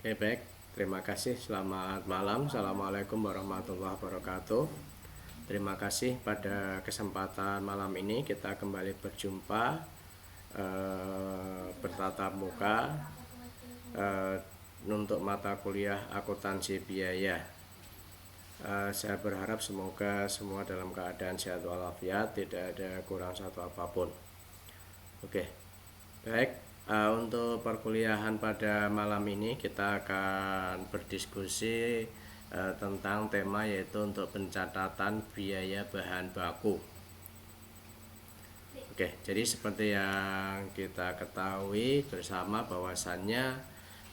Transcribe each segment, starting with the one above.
Oke, baik. Terima kasih. Selamat malam. Assalamualaikum warahmatullahi wabarakatuh. Terima kasih pada kesempatan malam ini kita kembali berjumpa bertatap muka untuk mata kuliah akuntansi biaya. Saya berharap semoga semua dalam keadaan sehat walafiat, tidak ada kurang satu apapun. Oke, baik. Untuk perkuliahan pada malam ini kita akan berdiskusi tentang tema yaitu untuk pencatatan biaya bahan baku. Oke, jadi seperti yang kita ketahui bersama bahwasannya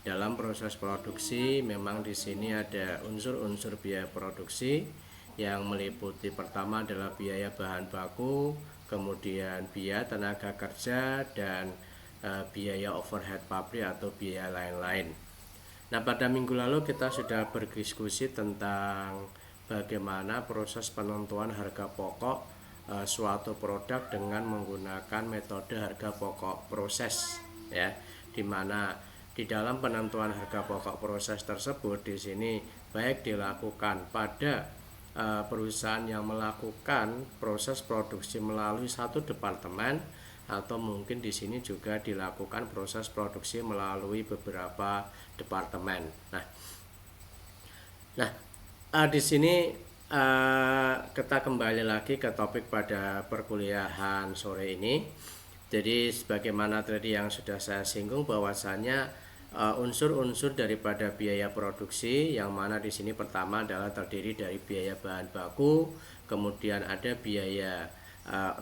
dalam proses produksi memang di sini ada unsur-unsur biaya produksi yang meliputi pertama adalah biaya bahan baku, kemudian biaya tenaga kerja dan biaya overhead pabrik atau biaya lain-lain. Nah, pada minggu lalu kita sudah berdiskusi tentang bagaimana proses penentuan harga pokok suatu produk dengan menggunakan metode harga pokok proses, ya, di mana di dalam penentuan harga pokok proses tersebut di sini baik dilakukan pada perusahaan yang melakukan proses produksi melalui satu departemen atau mungkin di sini juga dilakukan proses produksi melalui beberapa departemen. Nah, di sini kita kembali lagi ke topik pada perkuliahan sore ini. Jadi sebagaimana tadi yang sudah saya singgung bahwasannya unsur-unsur daripada biaya produksi yang mana di sini pertama adalah terdiri dari biaya bahan baku, kemudian ada biaya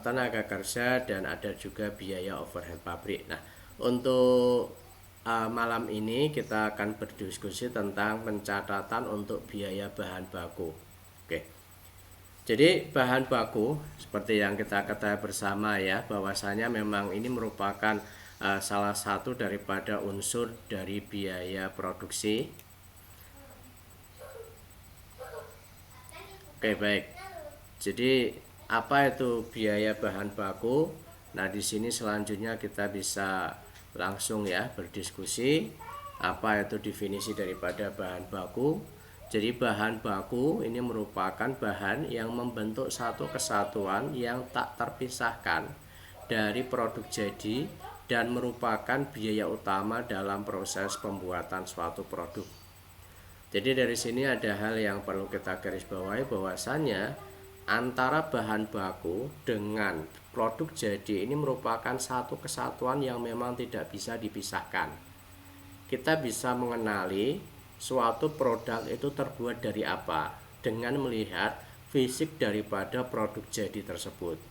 tenaga kerja dan ada juga biaya overhead pabrik. Nah, untuk malam ini kita akan berdiskusi tentang pencatatan untuk biaya bahan baku. Oke. Jadi bahan baku seperti yang kita ketahui bersama ya, bahwasanya memang ini merupakan salah satu daripada unsur dari biaya produksi. Oke, baik. Jadi apa itu biaya bahan baku? Nah, di sini selanjutnya kita bisa langsung ya berdiskusi apa itu definisi daripada bahan baku. Jadi bahan baku ini merupakan bahan yang membentuk satu kesatuan yang tak terpisahkan dari produk jadi dan merupakan biaya utama dalam proses pembuatan suatu produk. Jadi dari sini ada hal yang perlu kita garis bawahi bahwasannya antara bahan baku dengan produk jadi ini merupakan satu kesatuan yang memang tidak bisa dipisahkan. Kita bisa mengenali suatu produk itu terbuat dari apa dengan melihat fisik daripada produk jadi tersebut.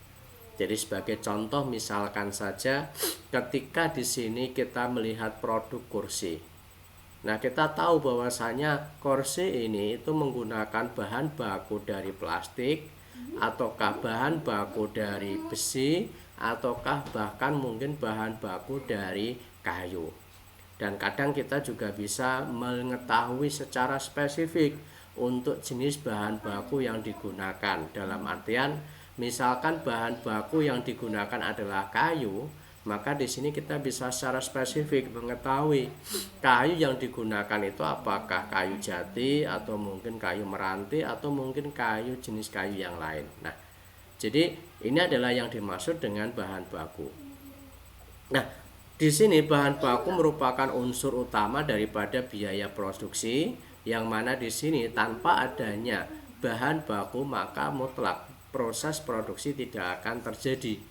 Jadi sebagai contoh misalkan saja ketika di sini kita melihat produk kursi. Nah, kita tahu bahwasanya kursi ini itu menggunakan bahan baku dari plastik ataukah bahan baku dari besi ataukah bahkan mungkin bahan baku dari kayu. Dan kadang kita juga bisa mengetahui secara spesifik untuk jenis bahan baku yang digunakan. Dalam artian misalkan bahan baku yang digunakan adalah kayu, maka di sini kita bisa secara spesifik mengetahui kayu yang digunakan itu apakah kayu jati atau mungkin kayu meranti atau mungkin kayu jenis kayu yang lain. Nah, jadi ini adalah yang dimaksud dengan bahan baku. Nah, di sini bahan baku merupakan unsur utama daripada biaya produksi yang mana di sini tanpa adanya bahan baku maka mutlak proses produksi tidak akan terjadi.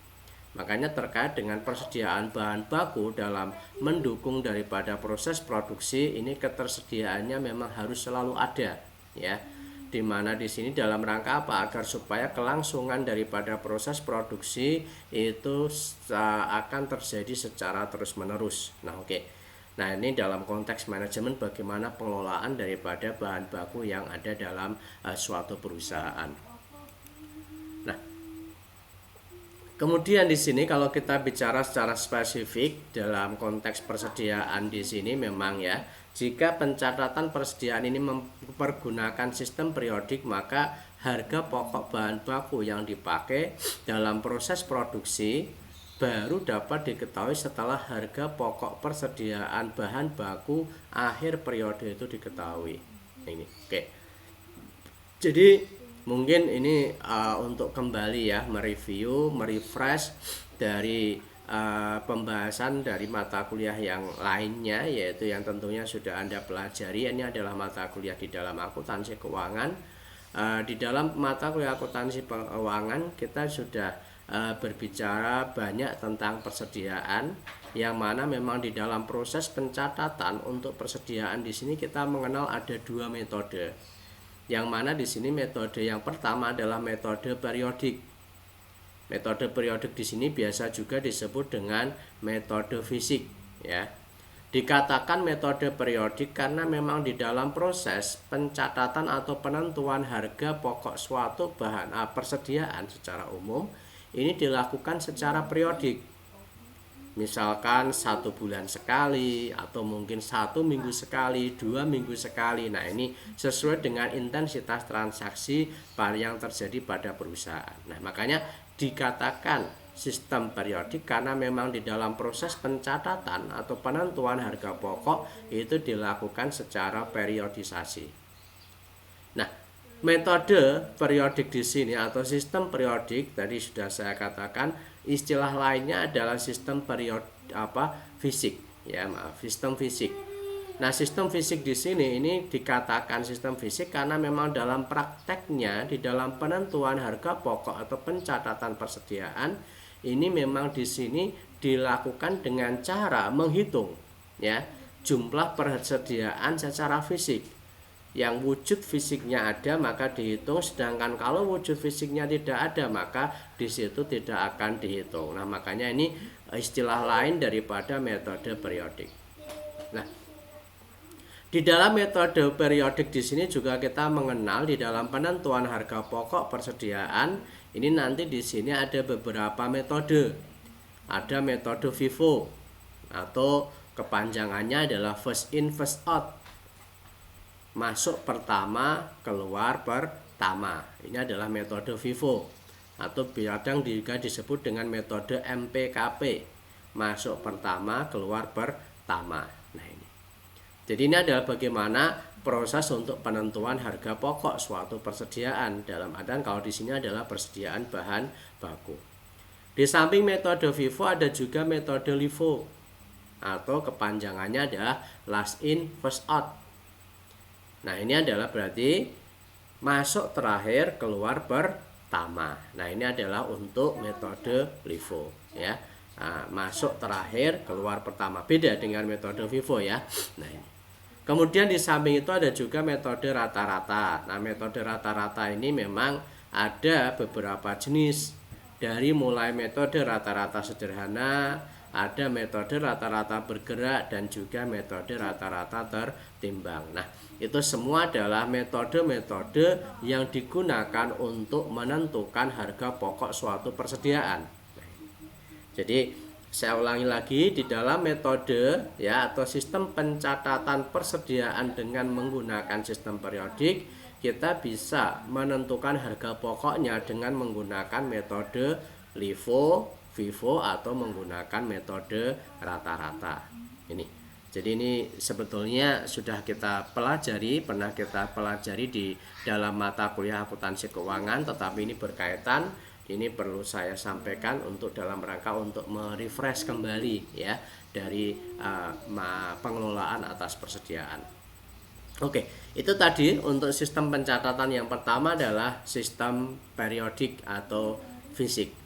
Makanya terkait dengan persediaan bahan baku dalam mendukung daripada proses produksi ini ketersediaannya memang harus selalu ada ya. Dimana di sini dalam rangka apa? Agar supaya kelangsungan daripada proses produksi itu akan terjadi secara terus-menerus. Nah, oke. Nah, ini dalam konteks manajemen bagaimana pengelolaan daripada bahan baku yang ada dalam suatu perusahaan. Nah, kemudian di sini kalau kita bicara secara spesifik dalam konteks persediaan di sini memang ya, jika pencatatan persediaan ini mempergunakan sistem periodik maka harga pokok bahan baku yang dipakai dalam proses produksi baru dapat diketahui setelah harga pokok persediaan bahan baku akhir periode itu diketahui. Ini, oke. Jadi mungkin ini untuk kembali ya mereview, merefresh dari pembahasan dari mata kuliah yang lainnya, yaitu yang tentunya sudah Anda pelajari. Ini adalah mata kuliah di dalam akuntansi keuangan. Di dalam mata kuliah akuntansi keuangan kita sudah berbicara banyak tentang persediaan, yang mana memang di dalam proses pencatatan untuk persediaan di sini kita mengenal ada dua metode. Yang mana di sini metode yang pertama adalah metode periodik. Metode periodik di sini biasa juga disebut dengan metode fisik, ya. Dikatakan metode periodik karena memang di dalam proses pencatatan atau penentuan harga pokok suatu bahan persediaan secara umum ini dilakukan secara periodik. Misalkan 1 bulan sekali, atau mungkin 1 minggu sekali, 2 minggu sekali. Nah, ini sesuai dengan intensitas transaksi yang terjadi pada perusahaan. Nah, makanya dikatakan sistem periodik karena memang di dalam proses pencatatan atau penentuan harga pokok itu dilakukan secara periodisasi. Nah, metode periodik di sini atau sistem periodik tadi sudah saya katakan, istilah lainnya adalah sistem fisik, ya maaf, sistem fisik. Nah, sistem fisik di sini ini dikatakan sistem fisik karena memang dalam prakteknya di dalam penentuan harga pokok atau pencatatan persediaan ini memang di sini dilakukan dengan cara menghitung, ya, jumlah persediaan secara fisik. Yang wujud fisiknya ada maka dihitung, sedangkan kalau wujud fisiknya tidak ada maka di situ tidak akan dihitung. Nah, makanya ini istilah lain daripada metode periodik. Nah, di dalam metode periodik di sini juga kita mengenal di dalam penentuan harga pokok persediaan ini nanti di sini ada beberapa metode. Ada metode FIFO atau kepanjangannya adalah first in first out. Masuk pertama, keluar pertama. Ini adalah metode FIFO atau kadang juga disebut dengan metode MPKP. Masuk pertama, keluar pertama. Nah, ini. Jadi ini adalah bagaimana proses untuk penentuan harga pokok suatu persediaan, dalam artian kalau di sini adalah persediaan bahan baku. Di samping metode FIFO ada juga metode LIFO atau kepanjangannya adalah last in first out. Nah, ini adalah berarti masuk terakhir, keluar pertama. Nah, ini adalah untuk metode LIFO, ya. Nah, masuk terakhir, keluar pertama. Beda dengan metode FIFO, ya. Nah, ini. Kemudian di samping itu ada juga metode rata-rata. Nah, metode rata-rata ini memang ada beberapa jenis. Dari mulai metode rata-rata sederhana, ada metode rata-rata bergerak, dan juga metode rata-rata tertimbang. Nah, itu semua adalah metode-metode yang digunakan untuk menentukan harga pokok suatu persediaan. Jadi saya ulangi lagi, di dalam metode ya atau sistem pencatatan persediaan dengan menggunakan sistem periodik, kita bisa menentukan harga pokoknya dengan menggunakan metode LIFO, FIFO atau menggunakan metode rata-rata. Ini. Jadi ini sebetulnya sudah kita pelajari, pernah kita pelajari di dalam mata kuliah akuntansi keuangan, tetapi ini berkaitan. Ini perlu saya sampaikan untuk dalam rangka untuk merefresh kembali ya dari pengelolaan atas persediaan. Oke, itu tadi untuk sistem pencatatan yang pertama adalah sistem periodik atau fisik.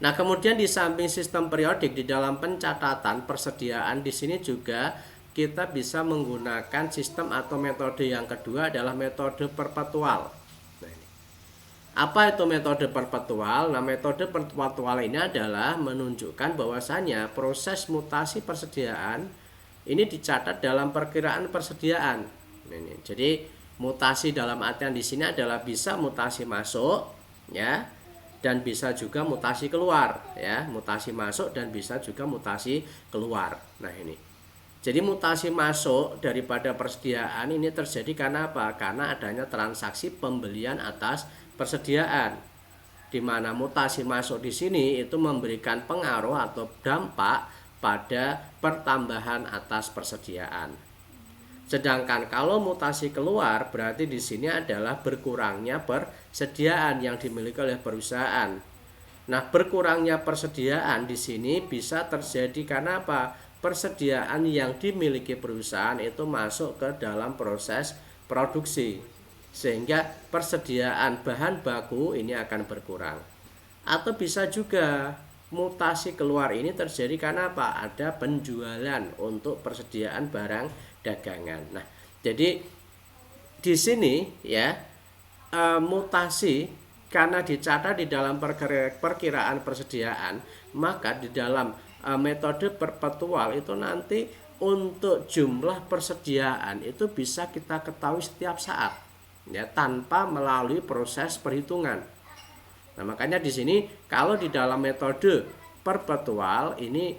Nah, kemudian di samping sistem periodik di dalam pencatatan persediaan di sini juga kita bisa menggunakan sistem atau metode yang kedua adalah metode perpetual. Apa itu metode perpetual? Nah, metode perpetual ini adalah menunjukkan bahwasanya proses mutasi persediaan ini dicatat dalam perkiraan persediaan. Jadi mutasi dalam artian di sini adalah bisa mutasi masuk, ya, dan bisa juga mutasi keluar, ya, mutasi masuk dan bisa juga mutasi keluar. Nah, ini. Jadi mutasi masuk daripada persediaan ini terjadi karena apa? Karena adanya transaksi pembelian atas persediaan. di mana mutasi masuk di sini itu memberikan pengaruh atau dampak pada pertambahan atas persediaan. Sedangkan kalau mutasi keluar berarti di sini adalah berkurangnya persediaan yang dimiliki oleh perusahaan. Nah, berkurangnya persediaan di sini bisa terjadi karena apa? Persediaan yang dimiliki perusahaan itu masuk ke dalam proses produksi, sehingga persediaan bahan baku ini akan berkurang. Atau bisa juga mutasi keluar ini terjadi karena apa? Ada penjualan untuk persediaan barang dagangan. Nah, jadi di sini ya mutasi karena dicatat di dalam perkiraan persediaan, maka di dalam metode perpetual itu nanti untuk jumlah persediaan itu bisa kita ketahui setiap saat ya, tanpa melalui proses perhitungan. Nah, makanya di sini kalau di dalam metode perpetual ini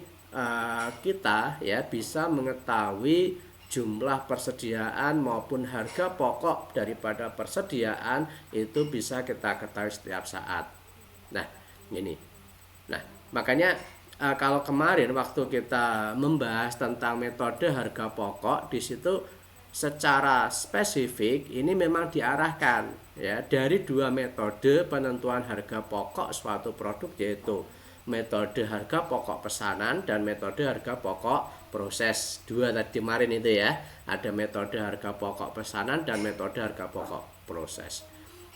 kita ya bisa mengetahui jumlah persediaan maupun harga pokok daripada persediaan itu bisa kita ketahui setiap saat. Nah, ini. Nah, makanya kalau kemarin waktu kita membahas tentang metode harga pokok, di situ secara spesifik ini memang diarahkan ya dari dua metode penentuan harga pokok suatu produk, yaitu metode harga pokok pesanan dan metode harga pokok proses. Dua tadi kemarin itu ya, ada metode harga pokok pesanan dan metode harga pokok proses.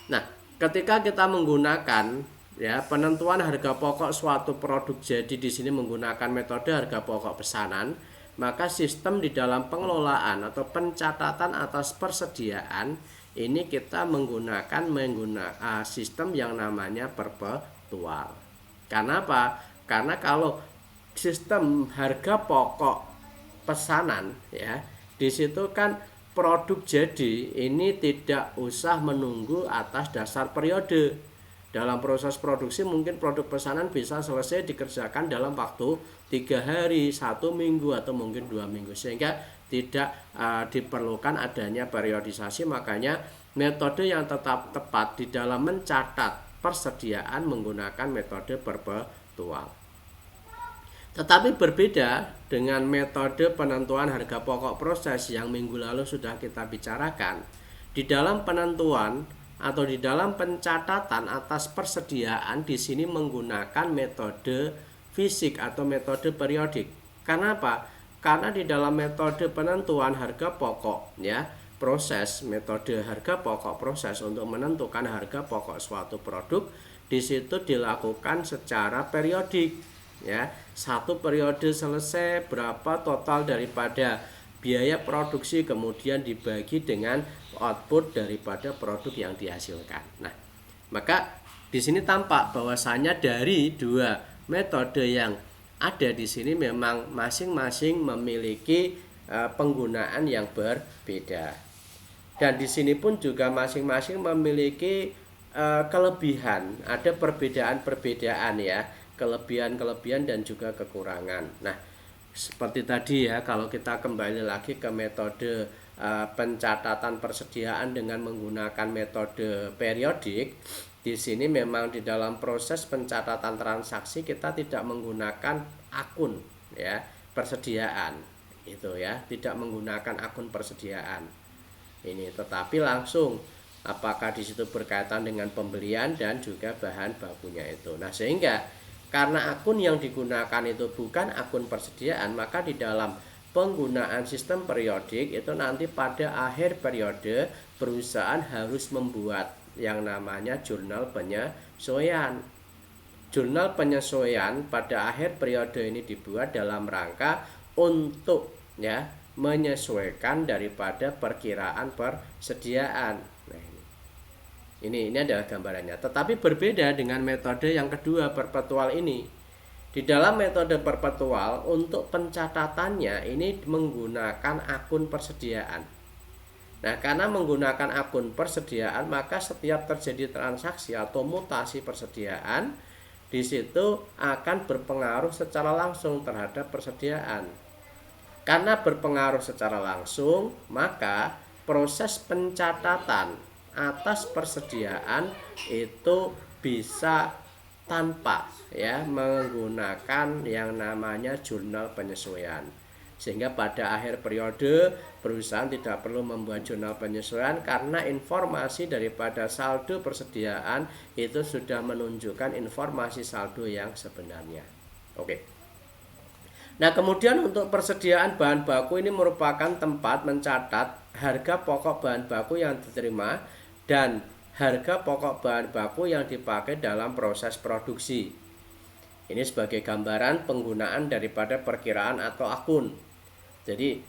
Nah, ketika kita menggunakan ya penentuan harga pokok suatu produk, jadi di sini menggunakan metode harga pokok pesanan, maka sistem di dalam pengelolaan atau pencatatan atas persediaan ini kita menggunakan sistem yang namanya perpetual. Karena apa? Karena kalau sistem harga pokok pesanan ya, di situ kan produk jadi ini tidak usah menunggu atas dasar periode. Dalam proses produksi mungkin produk pesanan bisa selesai dikerjakan dalam waktu 3 hari, 1 minggu atau mungkin 2 minggu, sehingga tidak diperlukan adanya periodisasi. Makanya metode yang tetap tepat di dalam mencatat persediaan menggunakan metode perpetual. Tetapi berbeda dengan metode penentuan harga pokok proses yang minggu lalu sudah kita bicarakan. Di dalam penentuan atau di dalam pencatatan atas persediaan di sini menggunakan metode fisik atau metode periodik. Karena apa? Karena di dalam metode penentuan harga pokok ya, proses, metode harga pokok proses untuk menentukan harga pokok suatu produk di situ dilakukan secara periodik ya. Satu periode selesai, berapa total daripada biaya produksi kemudian dibagi dengan output daripada produk yang dihasilkan. Nah, maka di sini tampak bahwasanya dari dua metode yang ada di sini memang masing-masing memiliki penggunaan yang berbeda. Dan di sini pun juga masing-masing memiliki kelebihan, ada perbedaan-perbedaan ya, kelebihan-kelebihan dan juga kekurangan. Nah, seperti tadi ya, kalau kita kembali lagi ke metode pencatatan persediaan dengan menggunakan metode periodik, di sini memang di dalam proses pencatatan transaksi kita tidak menggunakan akun ya persediaan itu ya, tidak menggunakan akun persediaan ini, tetapi langsung apakah di situ berkaitan dengan pembelian dan juga bahan bakunya itu. Nah, sehingga karena akun yang digunakan itu bukan akun persediaan, maka di dalam penggunaan sistem periodik itu nanti pada akhir periode perusahaan harus membuat yang namanya jurnal penyesuaian. Jurnal penyesuaian pada akhir periode ini dibuat dalam rangka untuk ya menyesuaikan daripada perkiraan persediaan. Nah, ini adalah gambarannya. Tetapi berbeda dengan metode yang kedua, perpetual ini. Di dalam metode perpetual untuk pencatatannya ini menggunakan akun persediaan. Nah, karena menggunakan akun persediaan, maka setiap terjadi transaksi atau mutasi persediaan di situ akan berpengaruh secara langsung terhadap persediaan. Karena berpengaruh secara langsung, maka proses pencatatan atas persediaan itu bisa tanpa ya menggunakan yang namanya jurnal penyesuaian, sehingga pada akhir periode perusahaan tidak perlu membuat jurnal penyesuaian karena informasi daripada saldo persediaan itu sudah menunjukkan informasi saldo yang sebenarnya. Oke. Nah, kemudian untuk persediaan bahan baku ini merupakan tempat mencatat harga pokok bahan baku yang diterima dan harga pokok bahan baku yang dipakai dalam proses produksi. Ini sebagai gambaran penggunaan daripada perkiraan atau akun. Jadi,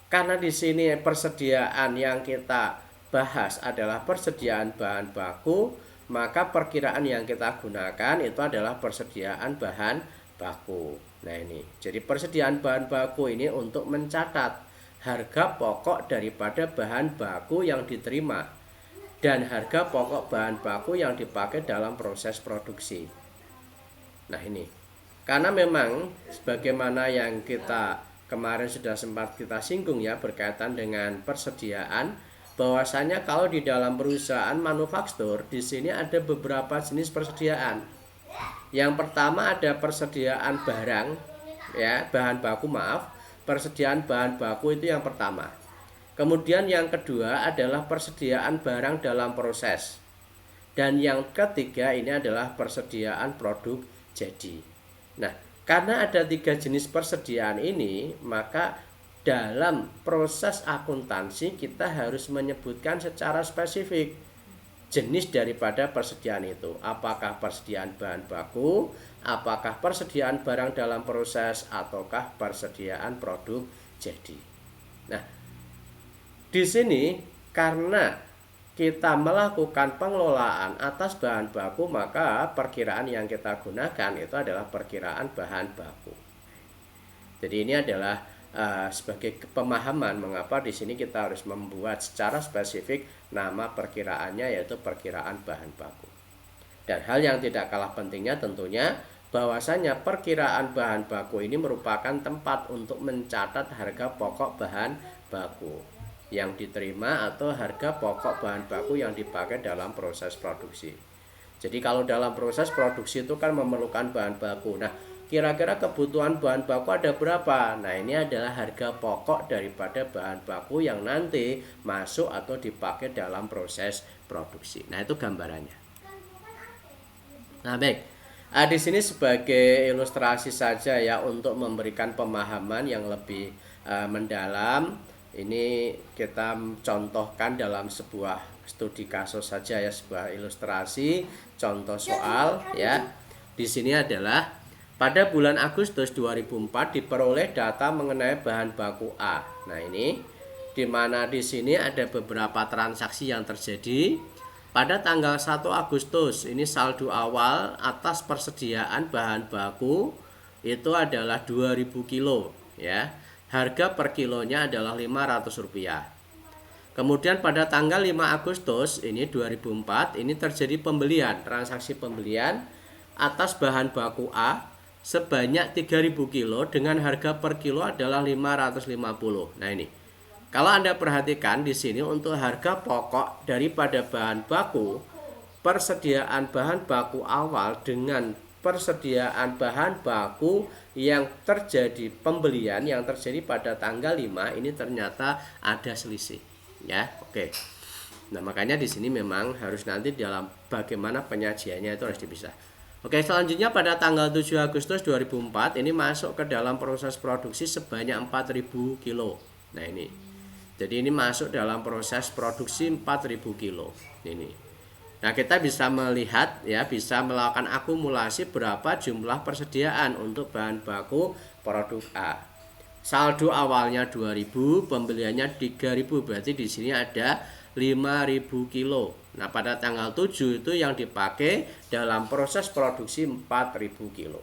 karena di sini persediaan yang kita bahas adalah persediaan bahan baku, maka perkiraan yang kita gunakan itu adalah persediaan bahan baku. Nah ini, jadi persediaan bahan baku ini untuk mencatat harga pokok daripada bahan baku yang diterima dan harga pokok bahan baku yang dipakai dalam proses produksi. Nah ini, karena memang sebagaimana yang kita kemarin sudah sempat kita singgung ya berkaitan dengan persediaan, bahwasanya kalau di dalam perusahaan manufaktur di sini ada beberapa jenis persediaan. Yang pertama ada persediaan barang ya, bahan baku persediaan bahan baku itu yang pertama. Kemudian yang kedua adalah persediaan barang dalam proses. Dan yang ketiga ini adalah persediaan produk jadi. Nah, karena ada 3 jenis persediaan ini, maka dalam proses akuntansi kita harus menyebutkan secara spesifik jenis daripada persediaan itu. Apakah persediaan bahan baku, apakah persediaan barang dalam proses, ataukah persediaan produk jadi. Nah, di sini karena kita melakukan pengelolaan atas bahan baku, maka perkiraan yang kita gunakan itu adalah perkiraan bahan baku. Jadi ini adalah sebagai pemahaman mengapa di sini kita harus membuat secara spesifik nama perkiraannya, yaitu perkiraan bahan baku. Dan hal yang tidak kalah pentingnya tentunya bahwasanya perkiraan bahan baku ini merupakan tempat untuk mencatat harga pokok bahan baku yang diterima atau harga pokok bahan baku yang dipakai dalam proses produksi. Jadi kalau dalam proses produksi itu kan memerlukan bahan baku. Nah, kira-kira kebutuhan bahan baku ada berapa? Nah, ini adalah harga pokok daripada bahan baku yang nanti masuk atau dipakai dalam proses produksi. Nah, itu gambarannya. Nah, baik. Di sini sebagai ilustrasi saja ya untuk memberikan pemahaman yang lebih mendalam. Ini kita contohkan dalam sebuah studi kasus saja ya, sebuah ilustrasi contoh soal ya. Di sini adalah pada bulan Agustus 2004 diperoleh data mengenai bahan baku A. Nah, ini di mana di sini ada beberapa transaksi yang terjadi. Pada tanggal 1 Agustus ini saldo awal atas persediaan bahan baku itu adalah 2000 kilo ya. Harga per kilonya adalah Rp500. Kemudian pada tanggal 5 Agustus ini 2004 ini terjadi pembelian, transaksi pembelian atas bahan baku A sebanyak 3000 kilo dengan harga per kilo adalah 550. Nah, ini. Kalau Anda perhatikan di sini untuk harga pokok daripada bahan baku, persediaan bahan baku awal dengan persediaan bahan baku yang terjadi pembelian yang terjadi pada tanggal 5 ini ternyata ada selisih ya. Oke. Nah, makanya di sini memang harus nanti dalam bagaimana penyajiannya itu harus dipisah. Oke, selanjutnya pada tanggal 7 Agustus 2004 ini masuk ke dalam proses produksi sebanyak 4000 kilo. Nah, ini. Jadi ini masuk dalam proses produksi 4000 kilo. Ini. Nah, kita bisa melihat ya, bisa melakukan akumulasi berapa jumlah persediaan untuk bahan baku produk A. Saldo awalnya 2000, pembeliannya 3000, berarti di sini ada 5000 kilo. Nah, pada tanggal 7 itu yang dipakai dalam proses produksi 4000 kilo.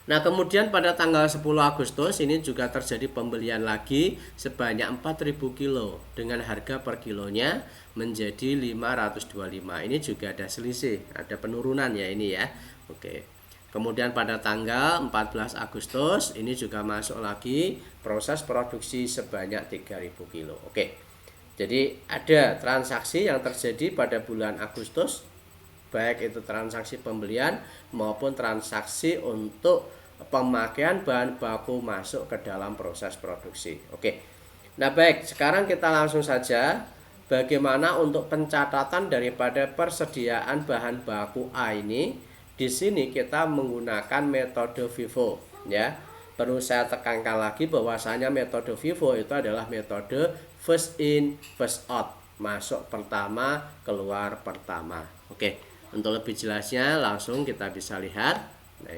Nah, kemudian pada tanggal 10 Agustus ini juga terjadi pembelian lagi sebanyak 4000 kilo dengan harga per kilonya menjadi 525. Ini juga ada selisih, ada penurunan ya ini ya. Oke. Kemudian pada tanggal 14 Agustus ini juga masuk lagi proses produksi sebanyak 3000 kilo. Oke. Jadi ada transaksi yang terjadi pada bulan Agustus baik itu transaksi pembelian maupun transaksi untuk pemakaian bahan baku masuk ke dalam proses produksi. Oke. Nah, baik, sekarang kita langsung saja bagaimana untuk pencatatan daripada persediaan bahan baku A ini. Di sini kita menggunakan metode FIFO, ya. Perlu saya tekankan lagi bahwasanya metode FIFO itu adalah metode first in first out, masuk pertama keluar pertama. Oke, untuk lebih jelasnya langsung kita bisa lihat. Nah,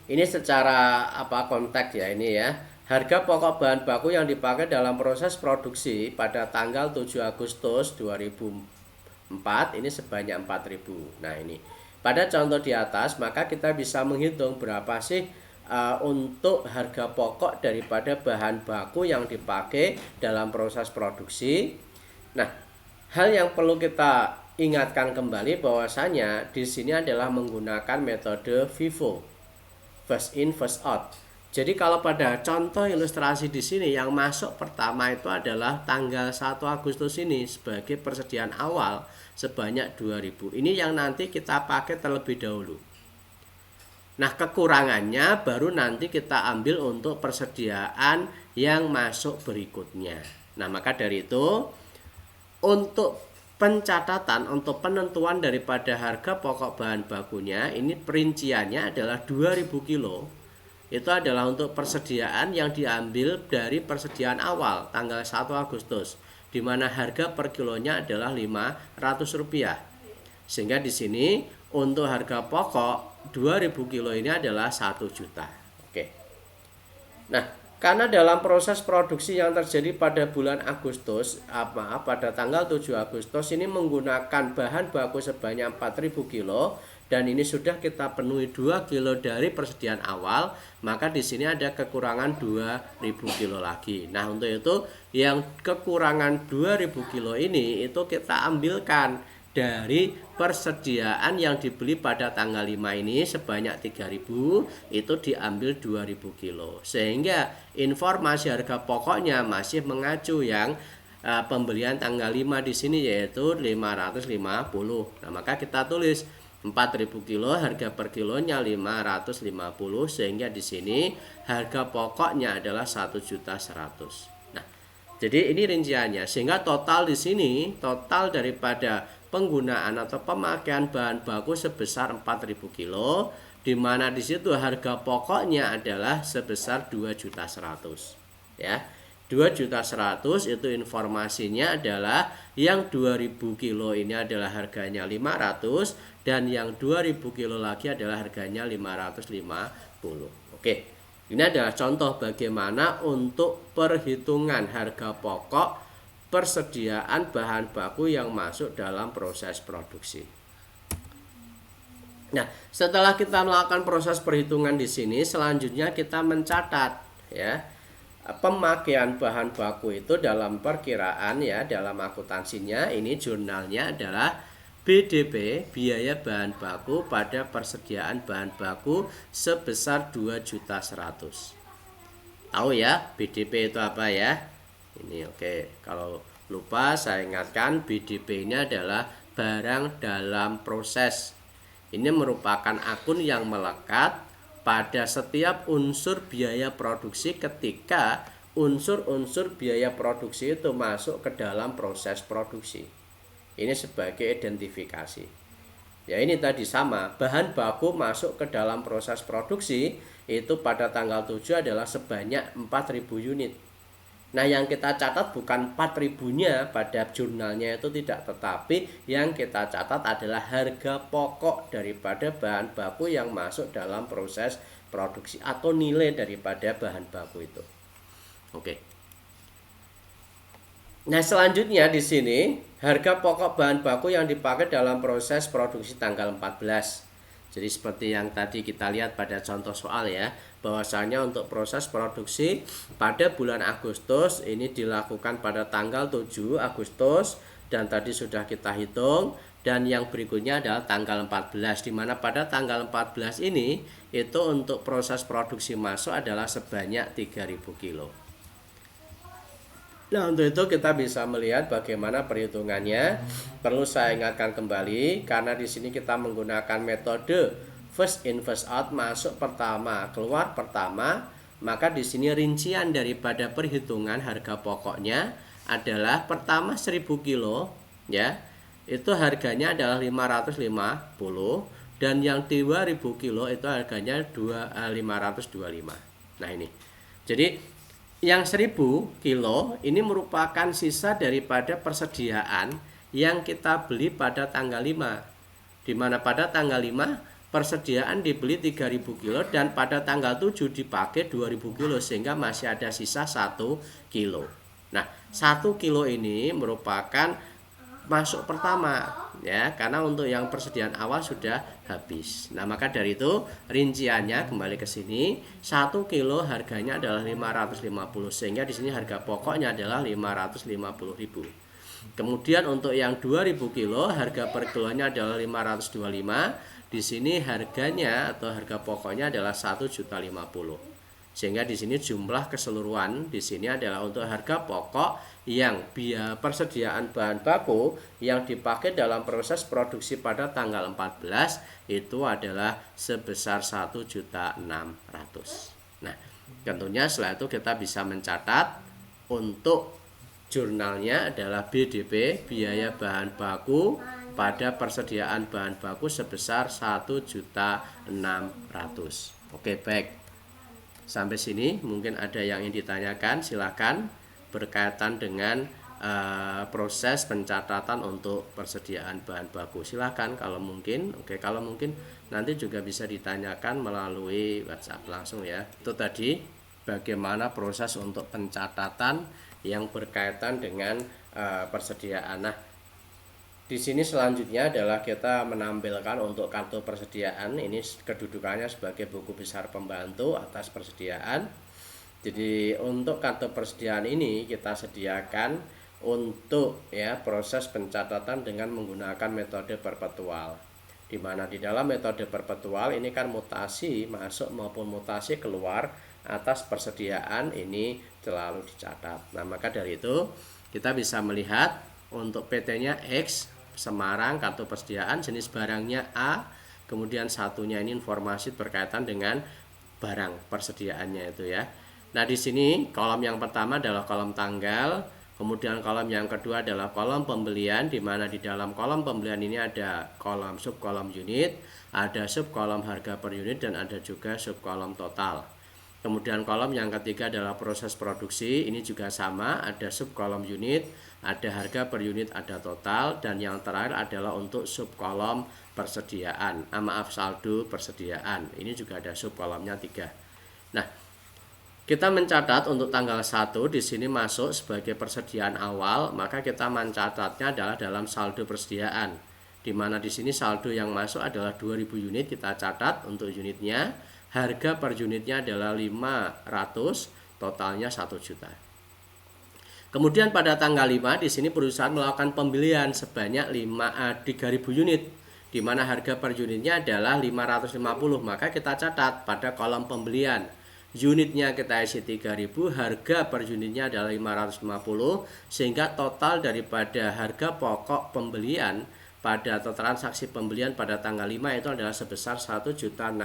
ini secara konteks ya, ini ya. Harga pokok bahan baku yang dipakai dalam proses produksi pada tanggal 7 Agustus 2004 ini sebanyak 4.000. Nah, ini pada contoh di atas, maka kita bisa menghitung berapa sih untuk harga pokok daripada bahan baku yang dipakai dalam proses produksi. Nah, hal yang perlu kita ingatkan kembali bahwasanya di sini adalah menggunakan metode FIFO, first in first out. Jadi kalau pada contoh ilustrasi di sini yang masuk pertama itu adalah tanggal 1 Agustus ini sebagai persediaan awal sebanyak 2.000. Ini yang nanti kita pakai terlebih dahulu. Nah, kekurangannya baru nanti kita ambil untuk persediaan yang masuk berikutnya. Nah, maka dari itu untuk pencatatan, untuk penentuan daripada harga pokok bahan bakunya, ini perinciannya adalah 2.000 kilo. Itu adalah untuk persediaan yang diambil dari persediaan awal tanggal 1 Agustus, di mana harga per kilonya adalah Rp500. Sehingga di sini untuk harga pokok 2.000 kilo ini adalah 1 juta. Oke. Nah, karena dalam proses produksi yang terjadi pada bulan Agustus, pada tanggal 7 Agustus ini menggunakan bahan baku sebanyak 4.000 kilo, dan ini sudah kita penuhi 2 kilo dari persediaan awal, maka di sini ada kekurangan 2.000 kilo lagi. Nah, untuk itu yang kekurangan 2.000 kilo ini itu kita ambilkan dari persediaan yang dibeli pada tanggal 5 ini sebanyak 3.000, itu diambil 2.000 kilo. Sehingga informasi harga pokoknya masih mengacu yang pembelian tanggal 5 di sini yaitu 550. Nah, maka kita tulis 4.000 kilo, harga per kilonya 550, sehingga di sini harga pokoknya adalah 1.100.000. Nah, jadi ini rinciannya, sehingga total di sini total daripada penggunaan atau pemakaian bahan baku sebesar 4.000 kilo, di mana di situ harga pokoknya adalah sebesar 2.100.000, ya. 2.100.000 itu informasinya adalah yang 2.000 kilo ini adalah harganya 500, dan yang 2.000 kilo lagi adalah harganya 550. Oke, ini adalah contoh bagaimana untuk perhitungan harga pokok persediaan bahan baku yang masuk dalam proses produksi. Nah, setelah kita melakukan proses perhitungan di sini, selanjutnya kita mencatat, ya, pemakaian bahan baku itu dalam perkiraan, ya, dalam akuntansinya. Ini jurnalnya adalah BDP, biaya bahan baku pada persediaan bahan baku sebesar 2.100.000. Tahu ya BDP itu apa ya? Ini oke. Kalau lupa saya ingatkan, BDP ini adalah barang dalam proses. Ini merupakan akun yang melekat pada setiap unsur biaya produksi ketika unsur-unsur biaya produksi itu masuk ke dalam proses produksi. Ini sebagai identifikasi. Ya, ini tadi sama, bahan baku masuk ke dalam proses produksi itu pada tanggal 7 adalah sebanyak 4.000 unit. Nah, yang kita catat bukan 4.000-nya pada jurnalnya itu tidak, tetapi yang kita catat adalah harga pokok daripada bahan baku yang masuk dalam proses produksi atau nilai daripada bahan baku itu. Oke. Nah, selanjutnya di sini harga pokok bahan baku yang dipakai dalam proses produksi tanggal 14. Jadi seperti yang tadi kita lihat pada contoh soal, ya, bahwasanya untuk proses produksi pada bulan Agustus ini dilakukan pada tanggal 7 Agustus, dan tadi sudah kita hitung, dan yang berikutnya adalah tanggal 14, di mana pada tanggal 14 ini itu untuk proses produksi masuk adalah sebanyak 3.000 kilo. Nah, untuk itu kita bisa melihat bagaimana perhitungannya. Perlu saya ingatkan kembali karena di sini kita menggunakan metode first in first out, masuk pertama, keluar pertama, maka di sini rincian daripada perhitungan harga pokoknya adalah pertama 1000 kilo ya. Itu harganya adalah 550 dan yang 2000 kilo itu harganya 525. Nah, ini. Jadi yang 1000 kilo ini merupakan sisa daripada persediaan yang kita beli pada tanggal 5. Di mana pada tanggal 5 persediaan dibeli 3000 kilo dan pada tanggal 7 dipakai 2000 kilo sehingga masih ada sisa 1 kilo. Nah, 1 kilo ini merupakan masuk pertama ya, karena untuk yang persediaan awal sudah habis. Nah, maka dari itu rinciannya kembali ke sini, 1 kilo harganya adalah 550 sehingga di sini harga pokoknya adalah 550.000. Kemudian untuk yang 2000 kilo harga per kilonya adalah 525. Di sini harganya atau harga pokoknya adalah 1.050.000. Sehingga di sini jumlah keseluruhan di sini adalah untuk harga pokok yang biaya persediaan bahan baku yang dipakai dalam proses produksi pada tanggal 14 itu adalah sebesar 1.600.000. Nah, tentunya setelah itu kita bisa mencatat untuk jurnalnya adalah BDP, biaya bahan baku pada persediaan bahan baku sebesar 1.600.000. Oke, baik. Sampai sini mungkin ada yang ingin ditanyakan, silakan berkaitan dengan proses pencatatan untuk persediaan bahan baku. Silakan kalau mungkin. Oke, kalau mungkin nanti juga bisa ditanyakan melalui WhatsApp langsung ya. Itu tadi bagaimana proses untuk pencatatan yang berkaitan dengan persediaan. Nah, di sini selanjutnya adalah kita menampilkan untuk kartu persediaan. Ini kedudukannya sebagai buku besar pembantu atas persediaan. Jadi untuk kartu persediaan ini kita sediakan untuk ya proses pencatatan dengan menggunakan metode perpetual. Di mana di dalam metode perpetual ini kan mutasi masuk maupun mutasi keluar atas persediaan ini selalu dicatat. Nah, maka dari itu kita bisa melihat untuk PT-nya X Semarang, kartu persediaan jenis barangnya A, kemudian satunya ini informasi berkaitan dengan barang persediaannya itu ya. Nah, di sini kolom yang pertama adalah kolom tanggal, kemudian kolom yang kedua adalah kolom pembelian, di mana di dalam kolom pembelian ini ada kolom subkolom unit, ada subkolom harga per unit, dan ada juga subkolom total. Kemudian kolom yang ketiga adalah proses produksi, ini juga sama, ada subkolom unit, ada harga per unit, ada total, dan yang terakhir adalah untuk subkolom persediaan, saldo persediaan, ini juga ada subkolomnya 3. Nah, kita mencatat untuk tanggal 1 di sini masuk sebagai persediaan awal, maka kita mencatatnya adalah dalam saldo persediaan, di mana di sini saldo yang masuk adalah 2000 unit, kita catat untuk unitnya. Harga per unitnya adalah 500, totalnya 1 juta. Kemudian pada tanggal 5 di sini perusahaan melakukan pembelian sebanyak 3000 unit, di mana harga per unitnya adalah 550. Maka kita catat pada kolom pembelian. Unitnya kita isi 3000, harga per unitnya adalah 550, sehingga total daripada harga pokok pembelian pada atau transaksi pembelian pada tanggal 5 itu adalah sebesar 1.650.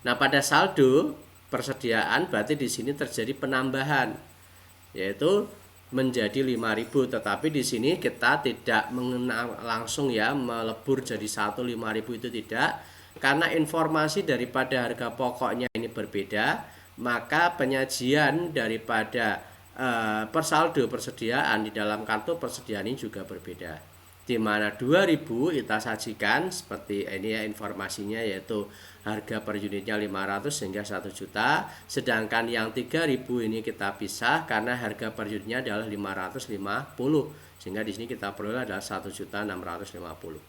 Nah, pada saldo persediaan berarti di sini terjadi penambahan yaitu menjadi 5.000, tetapi di sini kita tidak mengenal langsung ya melebur jadi 1.500 itu tidak, karena informasi daripada harga pokoknya ini berbeda, maka penyajian daripada persaldo persediaan di dalam kartu persediaan ini juga berbeda, di mana 2000 kita sajikan seperti ini ya informasinya, yaitu harga per unitnya 500 sehingga 1 juta, sedangkan yang 3000 ini kita pisah karena harga per unitnya adalah 550, sehingga di sini kita peroleh adalah 1.650.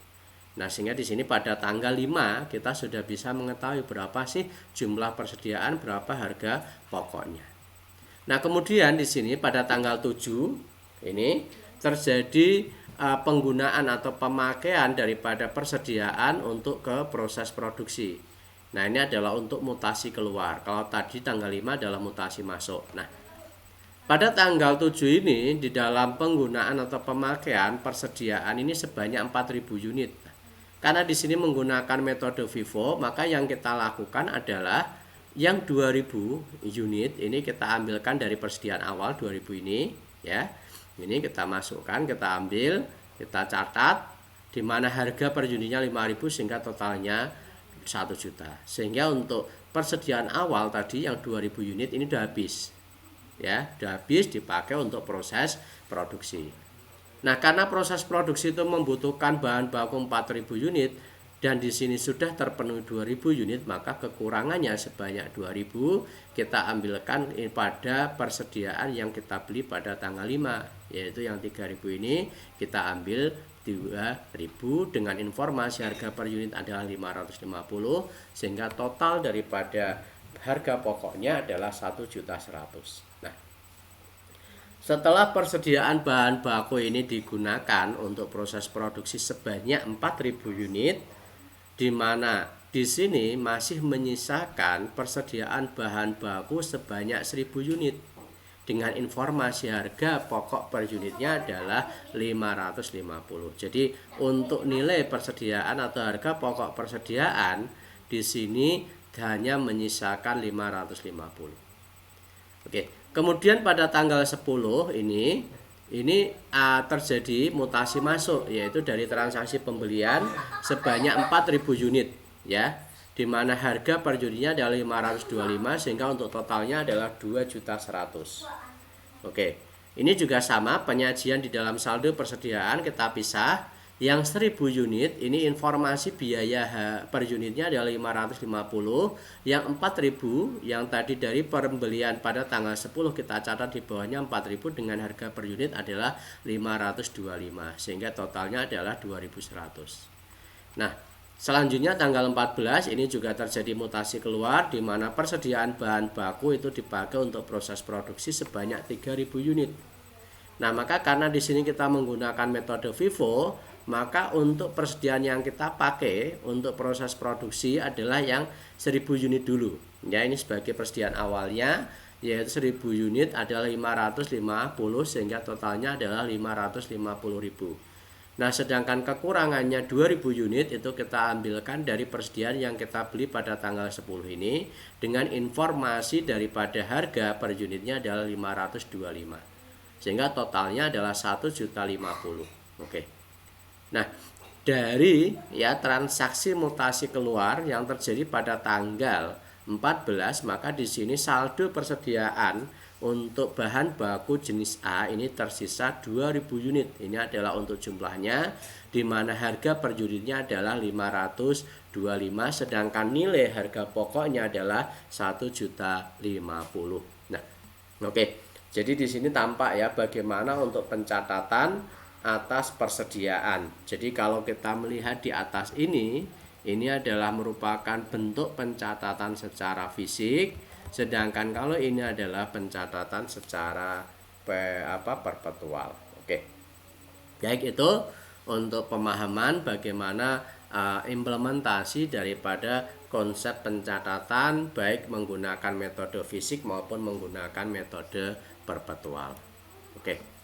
Nah, sehingga di sini pada tanggal 5 kita sudah bisa mengetahui berapa sih jumlah persediaan, berapa harga pokoknya. Nah, kemudian di sini pada tanggal 7 ini terjadi penggunaan atau pemakaian daripada persediaan untuk ke proses produksi. Nah, ini adalah untuk mutasi keluar. Kalau tadi tanggal 5 adalah mutasi masuk. Nah, Pada tanggal 7 ini di dalam penggunaan atau pemakaian persediaan ini sebanyak 4.000 unit. Karena di sini menggunakan metode FIFO, maka yang kita lakukan adalah yang 2000 unit ini kita ambilkan dari persediaan awal 2000 ini ya. Ini kita masukkan, kita ambil, kita catat di mana harga per unitnya 5.000 sehingga totalnya 1 juta. Sehingga untuk persediaan awal tadi yang 2000 unit ini sudah habis. Ya, sudah habis dipakai untuk proses produksi. Nah, karena proses produksi itu membutuhkan bahan baku 4.000 unit dan di sini sudah terpenuhi 2.000 unit, maka kekurangannya sebanyak 2.000 kita ambilkan pada persediaan yang kita beli pada tanggal 5, yaitu yang 3.000 ini kita ambil 2.000 dengan informasi harga per unit adalah 550 sehingga total daripada harga pokoknya adalah 1.100.000. Nah, setelah persediaan bahan baku ini digunakan untuk proses produksi sebanyak 4.000 unit, di mana di sini masih menyisakan persediaan bahan baku sebanyak 1.000 unit dengan informasi harga pokok per unitnya adalah 550. Jadi untuk nilai persediaan atau harga pokok persediaan di sini hanya menyisakan 550. Oke, kemudian pada tanggal 10 ini terjadi mutasi masuk, yaitu dari transaksi pembelian sebanyak 4.000 unit ya, di mana harga per unitnya adalah 525 sehingga untuk totalnya adalah 2.100.000. Oke, ini juga sama penyajian di dalam saldo persediaan kita pisah. Yang 1.000 unit ini informasi biaya per unitnya adalah 550. Yang 4.000 yang tadi dari pembelian pada tanggal 10 kita catat di bawahnya 4.000 dengan harga per unit adalah 525 sehingga totalnya adalah 2.100. Nah, selanjutnya tanggal 14 ini juga terjadi mutasi keluar di mana persediaan bahan baku itu dipakai untuk proses produksi sebanyak 3.000 unit. Nah, maka karena di sini kita menggunakan metode FIFO, maka untuk persediaan yang kita pakai untuk proses produksi adalah yang 1.000 unit dulu. Ya, ini sebagai persediaan awalnya, yaitu 1.000 unit adalah 550 sehingga totalnya adalah 550.000. Nah, sedangkan kekurangannya 2.000 unit itu kita ambilkan dari persediaan yang kita beli pada tanggal 10 ini dengan informasi daripada harga per unitnya adalah 525. Sehingga totalnya adalah 1.050. Oke. Nah, dari transaksi mutasi keluar yang terjadi pada tanggal 14, maka di sini saldo persediaan untuk bahan baku jenis A ini tersisa 2.000 unit. Ini adalah untuk jumlahnya, di mana harga per unitnya adalah 525 sedangkan nilai harga pokoknya adalah 1.050. Nah, oke. Jadi di sini tampak ya bagaimana untuk pencatatan atas persediaan. Jadi kalau kita melihat di atas ini adalah merupakan bentuk pencatatan secara fisik, sedangkan kalau ini adalah pencatatan secara perpetual. Oke. Baik, itu untuk pemahaman bagaimana implementasi daripada konsep pencatatan baik menggunakan metode fisik maupun menggunakan metode perpetual. Oke.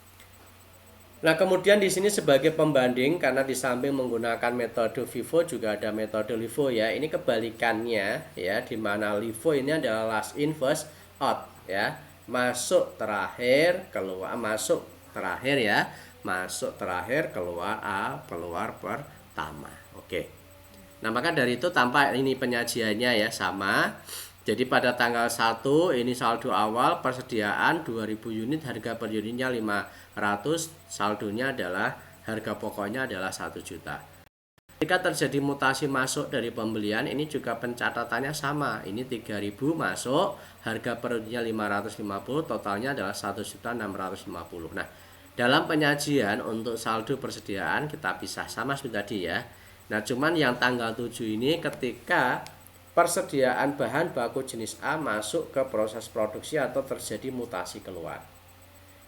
Nah, kemudian di sini sebagai pembanding karena di samping menggunakan metode FIFO juga ada metode LIFO ya. Ini kebalikannya ya, di mana LIFO ini adalah last in first out ya. Masuk terakhir, keluar, masuk terakhir ya. Masuk terakhir, keluar keluar pertama. Oke. Nah, maka dari itu tampak ini penyajiannya ya sama. Jadi pada tanggal 1 ini saldo awal persediaan 2.000 unit, harga per unitnya 500, saldonya adalah harga pokoknya adalah 1 juta. Ketika terjadi mutasi masuk dari pembelian, ini juga pencatatannya sama. Ini 3.000 masuk, harga per unitnya 550, totalnya adalah 1.650. Nah, dalam penyajian untuk saldo persediaan kita pisah sama seperti tadi ya. Nah, cuman yang tanggal 7 ini ketika persediaan bahan baku jenis A masuk ke proses produksi atau terjadi mutasi keluar.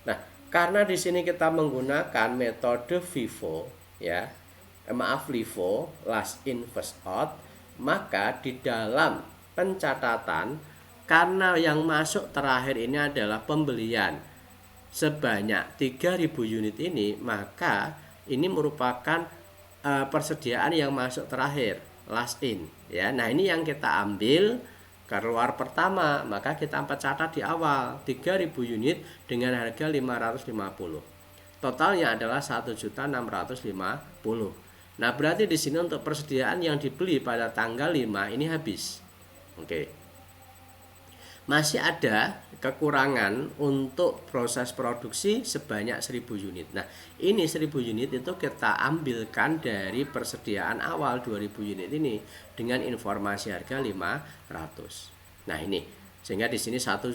Nah, karena di sini kita menggunakan metode FIFO ya. LIFO, last in first out, maka di dalam pencatatan karena yang masuk terakhir ini adalah pembelian sebanyak 3.000 unit ini, maka ini merupakan persediaan yang masuk terakhir, last in ya. Nah, ini yang kita ambil keluar pertama, maka kita catat di awal 3.000 unit dengan harga 550. Totalnya adalah 1.650. Nah, berarti di sini untuk persediaan yang dibeli pada tanggal 5 ini habis. Oke. Masih ada kekurangan untuk proses produksi sebanyak 1.000 unit. Nah, ini 1.000 unit itu kita ambilkan dari persediaan awal 2.000 unit ini dengan informasi harga 500. Nah, ini sehingga di sini 1.000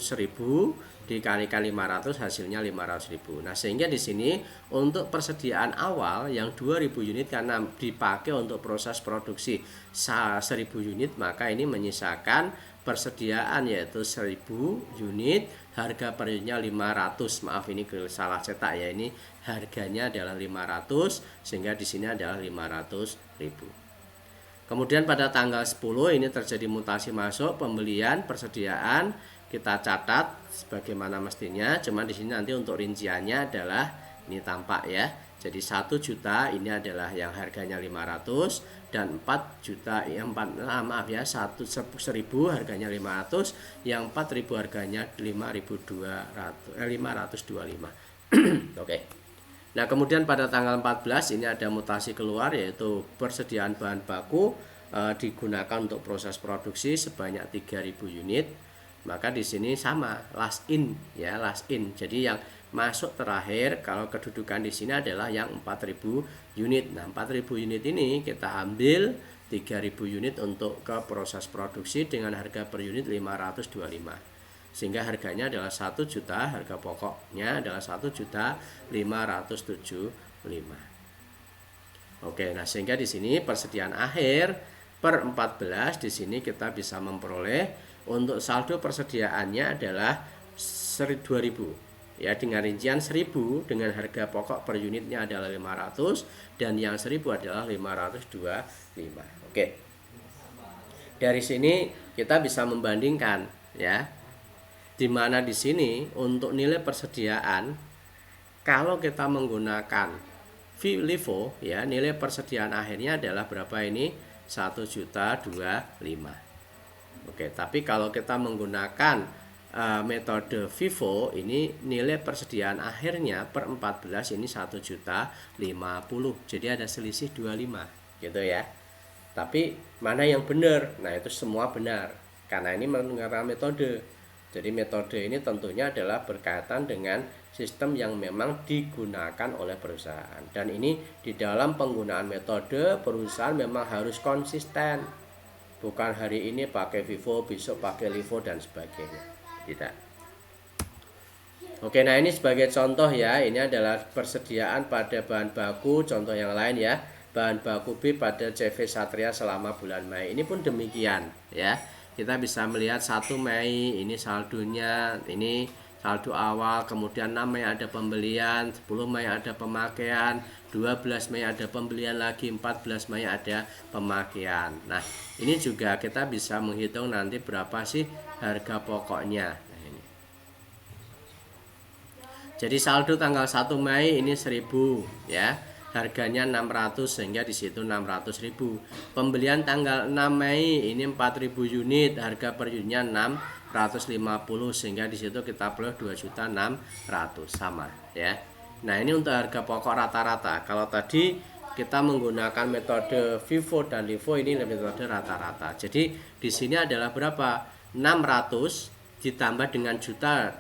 dikalikan 500 hasilnya 500.000. Nah, sehingga di sini untuk persediaan awal yang 2.000 unit karena dipakai untuk proses produksi 1.000 unit, maka ini menyisakan persediaan yaitu 1.000 unit, harga per unitnya 500. Maaf, ini salah cetak ya, ini harganya adalah 500 sehingga di sini adalah 500.000. Kemudian pada tanggal 10 ini terjadi mutasi masuk pembelian persediaan, kita catat sebagaimana mestinya, cuma di sini nanti untuk rinciannya adalah ini tampak ya. Jadi 1 juta ini adalah yang harganya 500 dan 4 juta yang 1.000 harganya 500, yang 4.000 harganya 525. Oke. Nah, kemudian pada tanggal 14 ini ada mutasi keluar yaitu persediaan bahan baku digunakan untuk proses produksi sebanyak 3.000 unit. Maka di sini sama, last in ya, last in. Jadi yang masuk terakhir kalau kedudukan di sini adalah yang 4.000 unit. Nah, 4.000 unit ini kita ambil 3.000 unit untuk ke proses produksi dengan harga per unit 525. Sehingga harganya adalah 1 juta, harga pokoknya adalah 1.575.000. Oke, nah sehingga di sini persediaan akhir per 14 di sini kita bisa memperoleh untuk saldo persediaannya adalah 2.000 ya, dengan rincian 1.000 dengan harga pokok per unitnya adalah 500 dan yang 1.000 adalah 525. Oke. Dari sini kita bisa membandingkan ya. Di mana di sini untuk nilai persediaan kalau kita menggunakan LIFO ya, nilai persediaan akhirnya adalah berapa ini? 1.025.000. Oke, tapi kalau kita menggunakan metode FIFO ini nilai persediaan akhirnya per 14 ini 1.050.000. Jadi ada selisih 25 gitu ya. Tapi mana yang benar? Nah, itu semua benar karena ini menggunakan metode. Jadi metode ini tentunya adalah berkaitan dengan sistem yang memang digunakan oleh perusahaan. Dan ini di dalam penggunaan metode perusahaan memang harus konsisten. Bukan hari ini pakai FIFO, besok pakai LIFO dan sebagainya. Tidak. Oke, nah ini sebagai contoh ya. Ini adalah persediaan pada bahan baku. Contoh yang lain ya. Bahan baku B pada CV Satria selama bulan Mei. Ini pun demikian ya. Kita bisa melihat 1 Mei ini saldonya, ini saldo awal, kemudian 6 Mei ada pembelian, 10 Mei ada pemakaian, 12 Mei ada pembelian lagi, 14 Mei ada pemakaian. Nah, ini juga kita bisa menghitung nanti berapa sih harga pokoknya. Nah, ini. Jadi saldo tanggal 1 Mei ini 1.000 ya. Harganya 600 sehingga di situ 600.000. Pembelian tanggal 6 Mei ini 4.000 unit, harga per unitnya 650 sehingga di situ kita peroleh 2.600.000 sama ya. Nah, ini untuk harga pokok rata-rata. Kalau tadi kita menggunakan metode FIFO dan LIFO, ini metode rata-rata. Jadi di sini adalah berapa? 600 ditambah dengan 2.600.000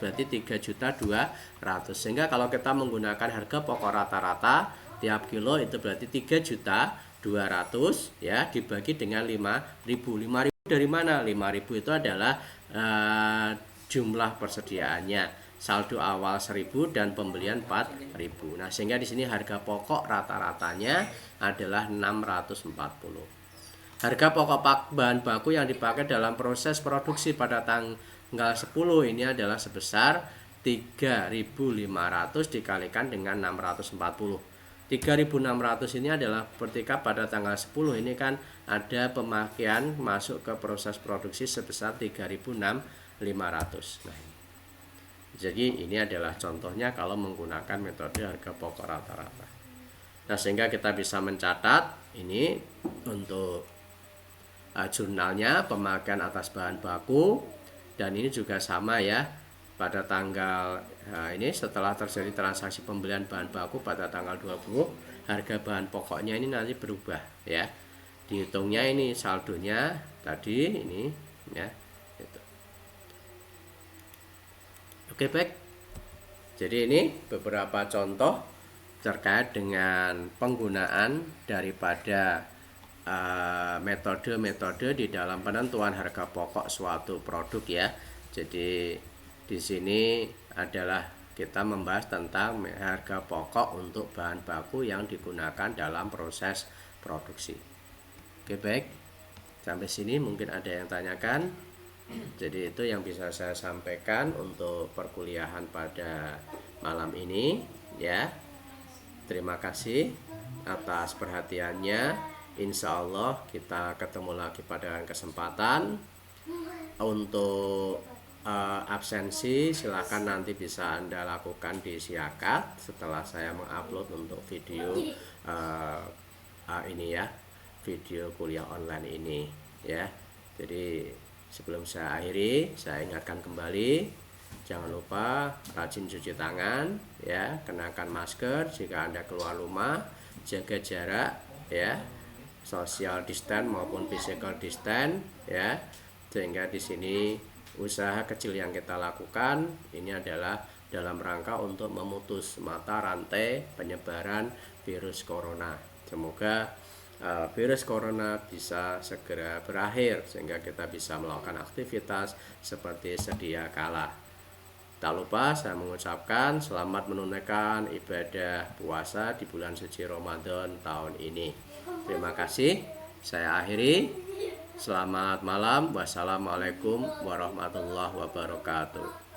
berarti 3.200.000. Sehingga kalau kita menggunakan harga pokok rata-rata tiap kilo itu berarti 3.200.000 ya, dibagi dengan 5.000. 5.000 dari mana? 5.000 itu adalah jumlah persediaannya. Saldo awal 1.000 dan pembelian 4.000. Nah, sehingga di sini harga pokok rata-ratanya adalah 640. Harga pokok bahan baku yang dipakai dalam proses produksi pada tanggal 10 ini adalah sebesar 3.500 dikalikan dengan 640. 3.600 ini adalah ketika pada tanggal 10 ini kan ada pemakaian masuk ke proses produksi sebesar 3.500. Nah, Jadi ini adalah contohnya kalau menggunakan metode harga pokok rata-rata. Nah, sehingga kita bisa mencatat ini untuk jurnalnya pemakaian atas bahan baku, dan ini juga sama ya, pada tanggal ini setelah terjadi transaksi pembelian bahan baku pada tanggal 20, harga bahan pokoknya ini nanti berubah ya. Dihitungnya ini saldonya tadi ini ya. Gitu. Oke, baik. Jadi ini beberapa contoh terkait dengan penggunaan daripada metode-metode di dalam penentuan harga pokok suatu produk ya. Jadi di sini adalah kita membahas tentang harga pokok untuk bahan baku yang digunakan dalam proses produksi. Oke, baik. Sampai sini mungkin ada yang tanyakan. Jadi itu yang bisa saya sampaikan untuk perkuliahan pada malam ini ya. Terima kasih atas perhatiannya. Insya Allah kita ketemu lagi pada kesempatan. Untuk absensi silakan nanti bisa Anda lakukan di Siakat setelah saya mengupload untuk video ini ya, video kuliah online ini ya. Jadi sebelum saya akhiri, saya ingatkan kembali, jangan lupa rajin cuci tangan ya, kenakan masker jika Anda keluar rumah, jaga jarak ya, social distance maupun physical distance ya. Sehingga di sini usaha kecil yang kita lakukan ini adalah dalam rangka untuk memutus mata rantai penyebaran virus corona. Semoga virus corona bisa segera berakhir sehingga kita bisa melakukan aktivitas seperti sedia kala. Tak lupa saya mengucapkan selamat menunaikan ibadah puasa di bulan suci Ramadan tahun ini. Terima kasih. Saya akhiri. Selamat malam. Wassalamualaikum warahmatullahi wabarakatuh.